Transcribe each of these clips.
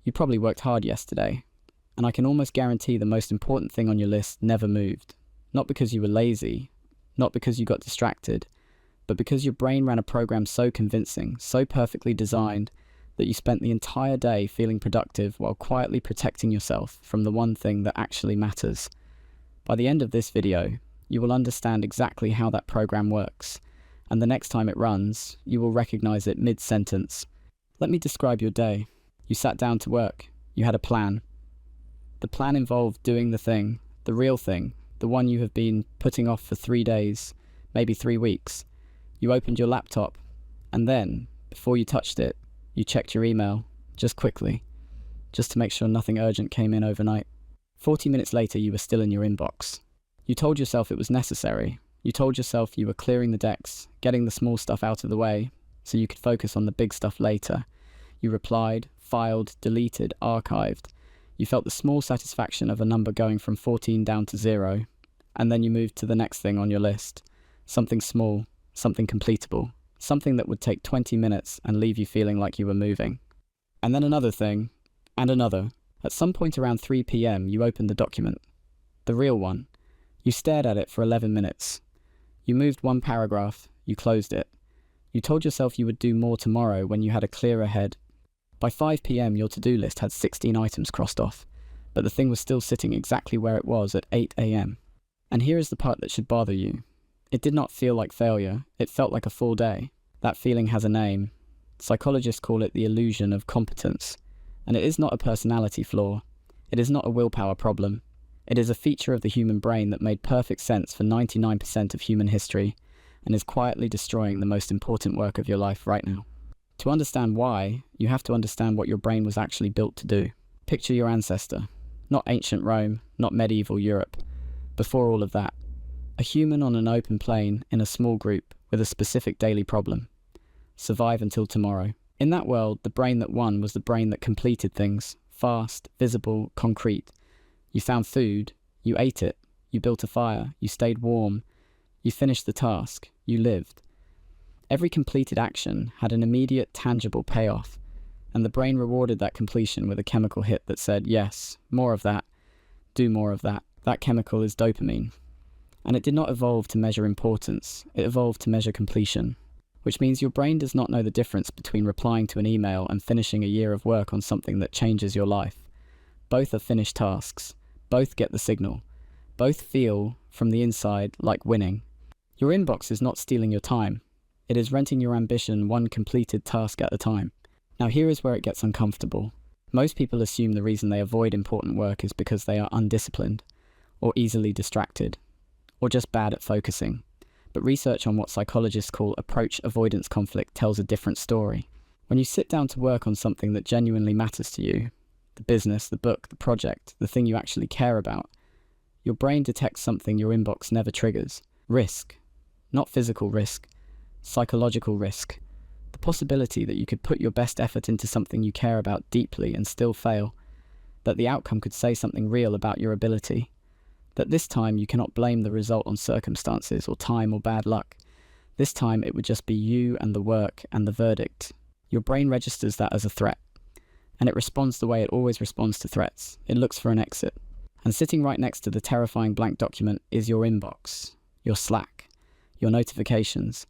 You probably worked hard yesterday, and I can almost guarantee the most important thing on your list never moved. Not because you were lazy, not because you got distracted, but because your brain ran a program so convincing, so perfectly designed, that you spent the entire day feeling productive while quietly protecting yourself from the one thing that actually matters. By the end of this video, you will understand exactly how that program works, and the next time it runs, you will recognize it mid-sentence. Let me describe your day. You sat down to work. You had a plan. The plan involved doing the thing, the real thing, the one you have been putting off for 3 days, maybe 3 weeks. You opened your laptop, and then, before you touched it, you checked your email, just quickly, just to make sure nothing urgent came in overnight. 40 minutes later, you were still in your inbox. You told yourself it was necessary. You told yourself you were clearing the decks, getting the small stuff out of the way, so you could focus on the big stuff later. You replied, filed, deleted, archived. You felt the small satisfaction of a number going from 14 down to 0, and then you moved to the next thing on your list. Something small, something completable, something that would take 20 minutes and leave you feeling like you were moving. And then another thing, and another. At some point around 3 p.m, you opened the document. The real one. You stared at it for 11 minutes. You moved one paragraph, you closed it. You told yourself you would do more tomorrow when you had a clearer head. By 5 p.m, your to-do list had 16 items crossed off, but the thing was still sitting exactly where it was at 8 a.m. And here is the part that should bother you. It did not feel like failure, it felt like a full day. That feeling has a name. Psychologists call it the illusion of competence. And it is not a personality flaw. It is not a willpower problem. It is a feature of the human brain that made perfect sense for 99% of human history, and is quietly destroying the most important work of your life right now. To understand why, you have to understand what your brain was actually built to do. Picture your ancestor. Not ancient Rome, not medieval Europe. Before all of that. A human on an open plain in a small group with a specific daily problem. Survive until tomorrow. In that world, the brain that won was the brain that completed things. Fast, visible, concrete. You found food, you ate it, you built a fire, you stayed warm, you finished the task, you lived. Every completed action had an immediate, tangible payoff, and the brain rewarded that completion with a chemical hit that said, yes, more of that, do more of that. That chemical is dopamine. And it did not evolve to measure importance, it evolved to measure completion, which means your brain does not know the difference between replying to an email and finishing a year of work on something that changes your life. Both are finished tasks. Both get the signal. Both feel, from the inside, like winning. Your inbox is not stealing your time. It is renting your ambition one completed task at a time. Now here is where it gets uncomfortable. Most people assume the reason they avoid important work is because they are undisciplined, or easily distracted, or just bad at focusing. But research on what psychologists call approach avoidance conflict tells a different story. When you sit down to work on something that genuinely matters to you, the business, the book, the project, the thing you actually care about, your brain detects something your inbox never triggers. Risk. Not physical risk. Psychological risk. The possibility that you could put your best effort into something you care about deeply and still fail. That the outcome could say something real about your ability. That this time you cannot blame the result on circumstances or time or bad luck. This time it would just be you and the work and the verdict. Your brain registers that as a threat. And it responds the way it always responds to threats. It looks for an exit. And sitting right next to the terrifying blank document is your inbox, your Slack, your notifications,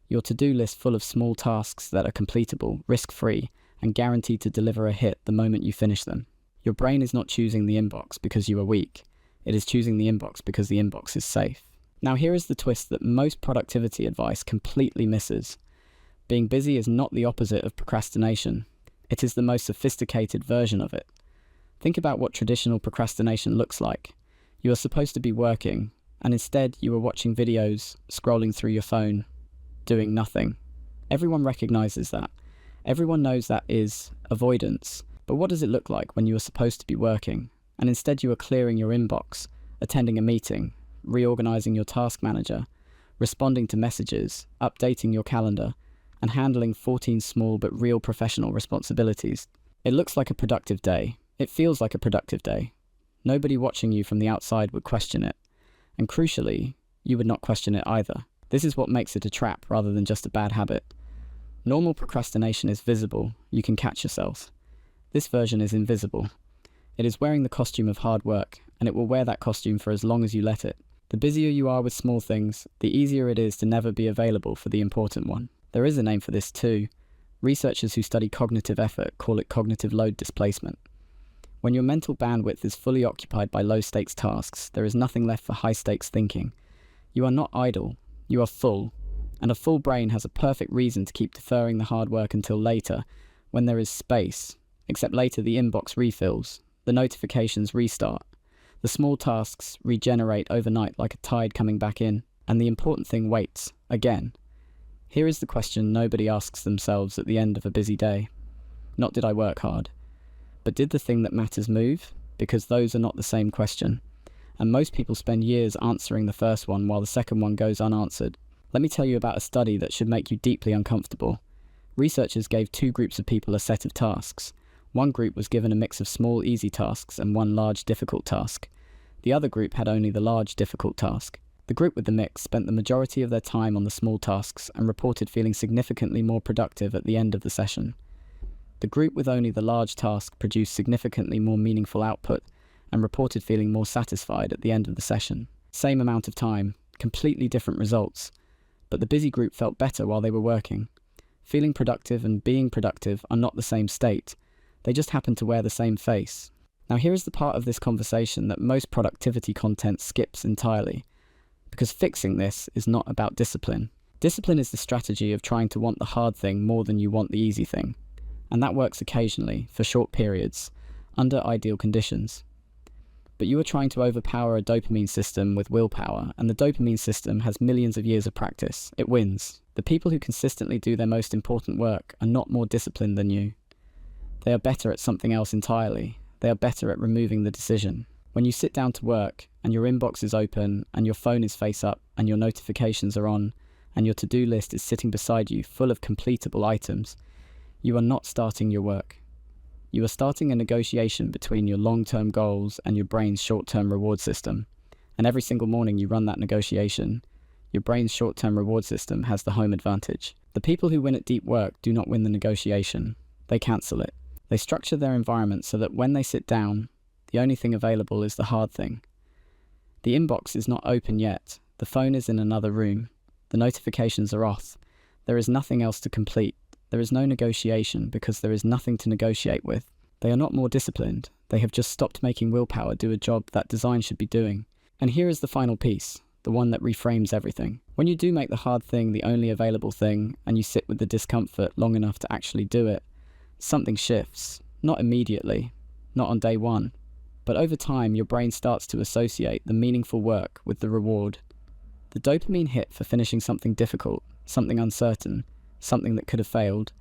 your to-do list full of small tasks that are completable, risk-free, and guaranteed to deliver a hit the moment you finish them. Your brain is not choosing the inbox because you are weak. It is choosing the inbox because the inbox is safe. Now here is the twist that most productivity advice completely misses. Being busy is not the opposite of procrastination. It is the most sophisticated version of it. Think about what traditional procrastination looks like. You are supposed to be working, and instead you are watching videos, scrolling through your phone, doing nothing. Everyone recognizes that. Everyone knows that is avoidance. But what does it look like when you are supposed to be working, and instead you are clearing your inbox, attending a meeting, reorganizing your task manager, responding to messages, updating your calendar, and handling 14 small but real professional responsibilities? It looks like a productive day. It feels like a productive day. Nobody watching you from the outside would question it. And crucially, you would not question it either. This is what makes it a trap rather than just a bad habit. Normal procrastination is visible. You can catch yourself. This version is invisible. It is wearing the costume of hard work, and it will wear that costume for as long as you let it. The busier you are with small things, the easier it is to never be available for the important one. There is a name for this too. Researchers who study cognitive effort call it cognitive load displacement. When your mental bandwidth is fully occupied by low-stakes tasks, there is nothing left for high-stakes thinking. You are not idle, you are full, and a full brain has a perfect reason to keep deferring the hard work until later, when there is space, except later the inbox refills, the notifications restart, the small tasks regenerate overnight like a tide coming back in, and the important thing waits, again. Here is the question nobody asks themselves at the end of a busy day. Not did I work hard, but did the thing that matters move? Because those are not the same question. And most people spend years answering the first one while the second one goes unanswered. Let me tell you about a study that should make you deeply uncomfortable. Researchers gave two groups of people a set of tasks. One group was given a mix of small, easy tasks and one large, difficult task. The other group had only the large, difficult task. The group with the mix spent the majority of their time on the small tasks and reported feeling significantly more productive at the end of the session. The group with only the large task produced significantly more meaningful output and reported feeling more satisfied at the end of the session. Same amount of time, completely different results, but the busy group felt better while they were working. Feeling productive and being productive are not the same state. They just happen to wear the same face. Now here is the part of this conversation that most productivity content skips entirely. Because fixing this is not about discipline. Discipline is the strategy of trying to want the hard thing more than you want the easy thing. And that works occasionally, for short periods, under ideal conditions. But you are trying to overpower a dopamine system with willpower, and the dopamine system has millions of years of practice. It wins. The people who consistently do their most important work are not more disciplined than you. They are better at something else entirely. They are better at removing the decision. When you sit down to work, and your inbox is open, and your phone is face up, and your notifications are on, and your to-do list is sitting beside you full of completable items, you are not starting your work. You are starting a negotiation between your long-term goals and your brain's short-term reward system. And every single morning you run that negotiation, your brain's short-term reward system has the home advantage. The people who win at deep work do not win the negotiation. They cancel it. They structure their environment so that when they sit down, the only thing available is the hard thing. The inbox is not open yet. The phone is in another room. The notifications are off. There is nothing else to complete. There is no negotiation because there is nothing to negotiate with. They are not more disciplined. They have just stopped making willpower do a job that design should be doing. And here is the final piece, the one that reframes everything. When you do make the hard thing the only available thing, and you sit with the discomfort long enough to actually do it, something shifts. Not immediately, not on day one, but over time your brain starts to associate the meaningful work with the reward. The dopamine hit for finishing something difficult, something uncertain, something that could have failed,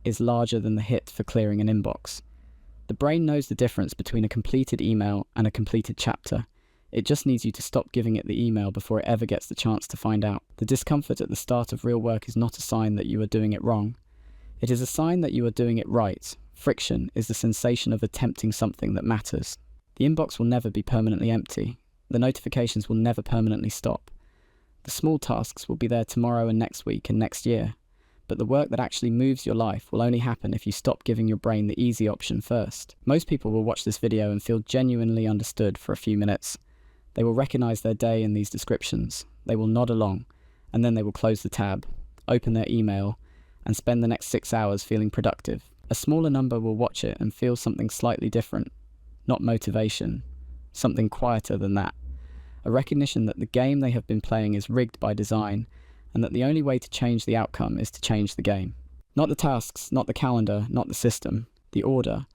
is larger than the hit for clearing an inbox. The brain knows the difference between a completed email and a completed chapter. It just needs you to stop giving it the email before it ever gets the chance to find out. The discomfort at the start of real work is not a sign that you are doing it wrong. It is a sign that you are doing it right. Friction is the sensation of attempting something that matters. The inbox will never be permanently empty. The notifications will never permanently stop. The small tasks will be there tomorrow and next week and next year. But the work that actually moves your life will only happen if you stop giving your brain the easy option first. Most people will watch this video and feel genuinely understood for a few minutes. They will recognize their day in these descriptions. They will nod along, and then they will close the tab, open their email, and spend the next 6 hours feeling productive. A smaller number will watch it and feel something slightly different. Not motivation, something quieter than that. A recognition that the game they have been playing is rigged by design, and that the only way to change the outcome is to change the game. Not the tasks, not the calendar, not the system. The order.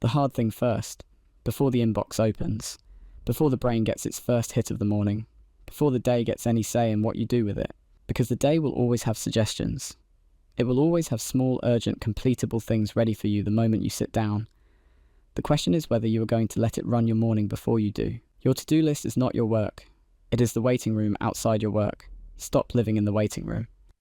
The hard thing first. Before the inbox opens. Before the brain gets its first hit of the morning. Before the day gets any say in what you do with it. Because the day will always have suggestions. It will always have small, urgent, completable things ready for you the moment you sit down. The question is whether you are going to let it run your morning before you do. Your to-do list is not your work. It is the waiting room outside your work. Stop living in the waiting room.